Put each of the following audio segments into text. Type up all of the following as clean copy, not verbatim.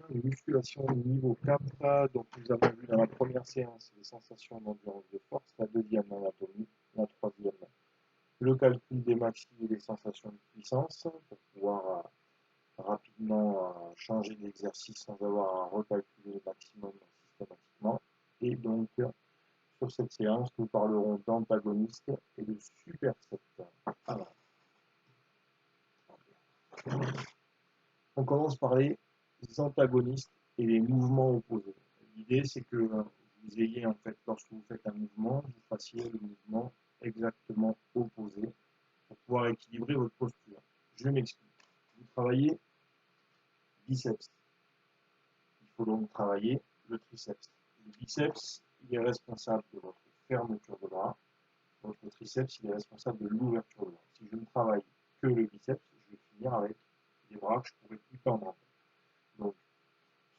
Musculation niveau 4. Donc nous avons vu dans la première séance les sensations d'endurance de force, la deuxième l'anatomie, la troisième le calcul des maxi et des sensations de puissance pour pouvoir rapidement changer d'exercice sans avoir à recalculer le maximum systématiquement. Et donc sur cette séance, nous parlerons d'antagonistes et de supersets. Alors, on commence par les antagonistes et les mouvements opposés. L'idée, c'est que vous ayez, en fait, lorsque vous faites un mouvement, vous fassiez le mouvement exactement opposé pour pouvoir équilibrer votre posture. Je m'explique. Vous travaillez biceps. Il faut donc travailler le triceps. Le biceps, il est responsable de votre fermeture de bras. Votre triceps, il est responsable de l'ouverture de bras. Si je ne travaille que le biceps, je vais finir avec des bras que je ne pourrai plus tendre. Donc,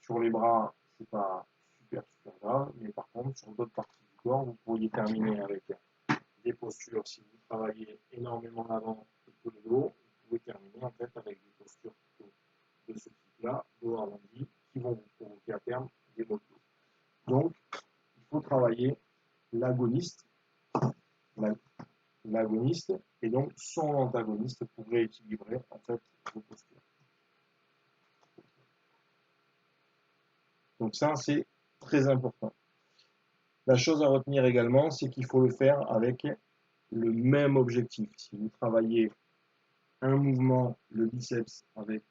sur les bras, c'est pas super grave, mais par contre, sur d'autres parties du corps, vous pourriez terminer avec des postures. Si vous travaillez énormément l'avant et que le dos, vous pouvez terminer en fait avec des postures de ce type-là, dos arrondi, qui vont vous provoquer à terme des maux de dos. Donc, il faut travailler l'agoniste, l'agoniste et donc son antagoniste pour rééquilibrer en fait vos postures. Donc ça, c'est très important. La chose à retenir également, c'est qu'il faut le faire avec le même objectif. Si vous travaillez un mouvement, le biceps, avec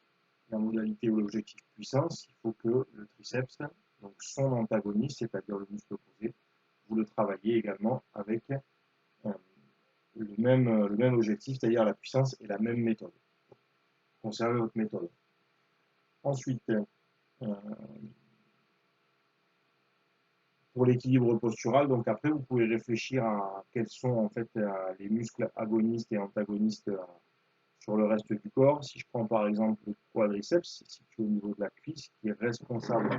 la modalité ou l'objectif puissance, il faut que le triceps, donc son antagoniste, c'est-à-dire le muscle opposé, vous le travaillez également avec le même objectif, c'est-à-dire la puissance et la même méthode. Conservez votre méthode. Ensuite, pour l'équilibre postural, donc après, vous pouvez réfléchir à quels sont en fait les muscles agonistes et antagonistes sur le reste du corps. Si je prends par exemple le quadriceps, c'est situé au niveau de la cuisse, qui est responsable,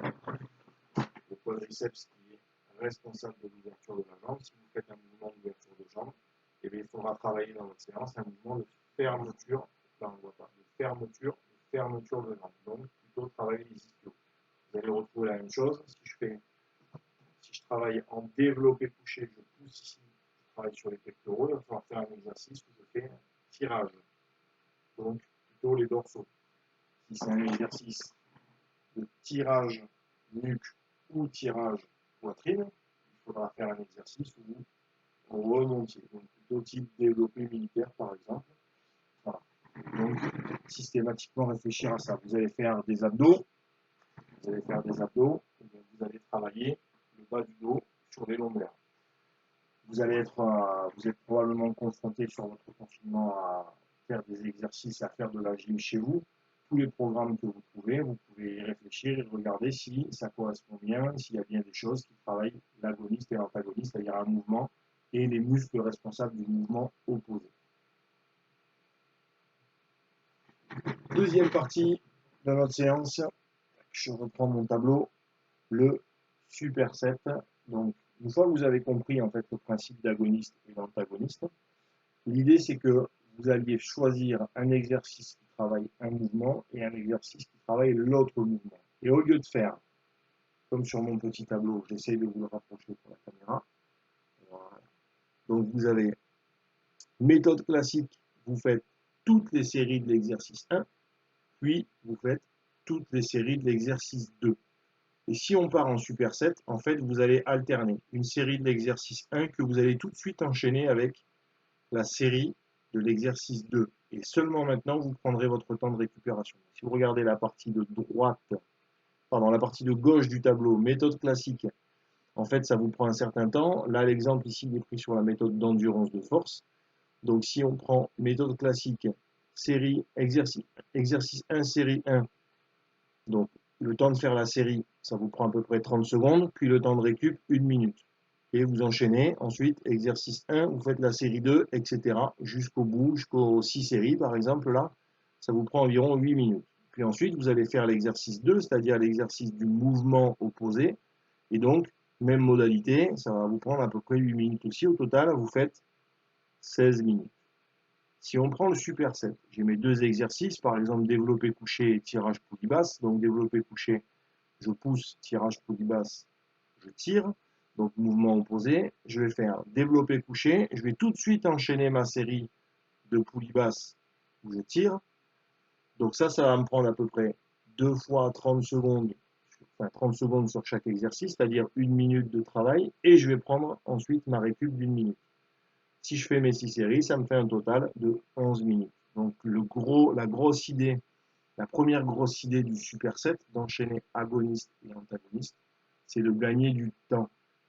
le quadriceps qui est responsable de l'ouverture de la jambe. Si vous faites un mouvement d'ouverture de jambe, eh bien, il faudra travailler dans votre séance un mouvement de fermeture, là on ne voit pas, de fermeture de jambe. Donc plutôt travailler les ischios. Vous allez retrouver la même chose. Si je travaille en développé couché, je pousse ici, je travaille sur les pectoraux, il va falloir faire un exercice où je fais un tirage. Donc plutôt les dorsaux. Si c'est un exercice de tirage nuque ou tirage poitrine, il faudra faire un exercice où on remonte, donc plutôt type développé militaire par exemple. Voilà. Donc systématiquement réfléchir à ça. Vous allez faire des abdos, vous allez travailler le bas du dos sur les longueurs. Vous êtes probablement confronté sur votre confinement à faire des exercices, à faire de la gym chez vous. Tous les programmes que vous pouvez y réfléchir et regarder si ça correspond bien, s'il y a bien des choses qui travaillent l'agoniste et l'antagoniste, c'est-à-dire un mouvement et les muscles responsables du mouvement opposé. Deuxième partie de notre séance, je reprends mon tableau, le superset. Donc, une fois que vous avez compris en fait le principe d'agoniste et d'antagoniste, l'idée c'est que vous alliez choisir un exercice qui travaille un mouvement et un exercice qui travaille l'autre mouvement. Et au lieu de faire, comme sur mon petit tableau, j'essaie de vous le rapprocher pour la caméra. Voilà. Donc vous avez méthode classique, vous faites toutes les séries de l'exercice 1, puis vous faites toutes les séries de l'exercice 2. Et si on part en superset, en fait, vous allez alterner une série de l'exercice 1 que vous allez tout de suite enchaîner avec la série de l'exercice 2. Et seulement maintenant, vous prendrez votre temps de récupération. Si vous regardez la partie de la partie de gauche du tableau, méthode classique, en fait, ça vous prend un certain temps. Là, l'exemple ici est pris sur la méthode d'endurance de force. Donc, si on prend méthode classique, série, exercice 1, série 1, donc le temps de faire la série, ça vous prend à peu près 30 secondes, puis le temps de récup, 1 minute. Et vous enchaînez, ensuite, exercice 1, vous faites la série 2, etc. jusqu'au bout, jusqu'aux 6 séries, par exemple, là, ça vous prend environ 8 minutes. Puis ensuite, vous allez faire l'exercice 2, c'est-à-dire l'exercice du mouvement opposé. Et donc, même modalité, ça va vous prendre à peu près 8 minutes aussi. Au total, vous faites 16 minutes. Si on prend le superset, j'ai mes deux exercices, par exemple développé couché et tirage poulie basse. Donc développé couché, je pousse, tirage poulie basse, je tire. Donc mouvement opposé. Je vais faire développé couché. Je vais tout de suite enchaîner ma série de poulie basse où je tire. Donc ça va me prendre à peu près 2 fois 30 secondes, enfin 30 secondes sur chaque exercice, c'est-à-dire 1 minute de travail. Et je vais prendre ensuite ma récup d'1 minute. Si je fais mes 6 séries, ça me fait un total de 11 minutes. Donc la grosse idée, la première grosse idée du superset, d'enchaîner agoniste et antagoniste, c'est de gagner du temps.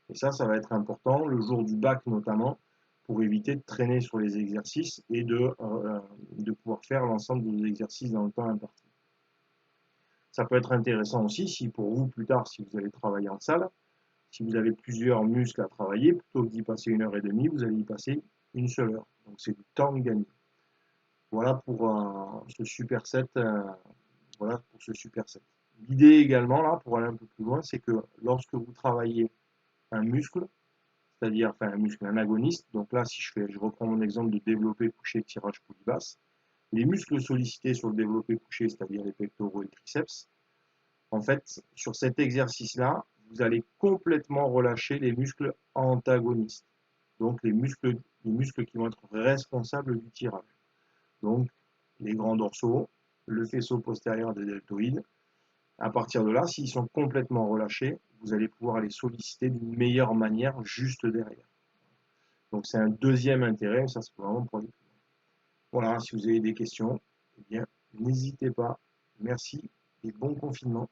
Et ça va être important le jour du bac notamment, pour éviter de traîner sur les exercices et de pouvoir faire l'ensemble des exercices dans le temps imparti. Ça peut être intéressant aussi si pour vous plus tard, si vous allez travailler en salle, si vous avez plusieurs muscles à travailler, plutôt que d'y passer 1 heure et demie, vous allez y passer une seule heure. Donc c'est du temps gagné. Voilà pour ce superset. Voilà pour ce superset. L'idée également, là, pour aller un peu plus loin, c'est que lorsque vous travaillez un muscle, c'est-à-dire enfin un muscle, un agoniste, donc là, si je reprends mon exemple de développé couché, tirage poulie basse, les muscles sollicités sur le développé couché, c'est-à-dire les pectoraux et triceps, en fait, sur cet exercice-là, vous allez complètement relâcher les muscles antagonistes, donc les muscles qui vont être responsables du tirage. Donc, les grands dorsaux, le faisceau postérieur des deltoïdes. À partir de là, s'ils sont complètement relâchés, vous allez pouvoir les solliciter d'une meilleure manière juste derrière. Donc, c'est un deuxième intérêt, ça c'est vraiment pour aller plus loin. Voilà, si vous avez des questions, eh bien, n'hésitez pas. Merci et bon confinement.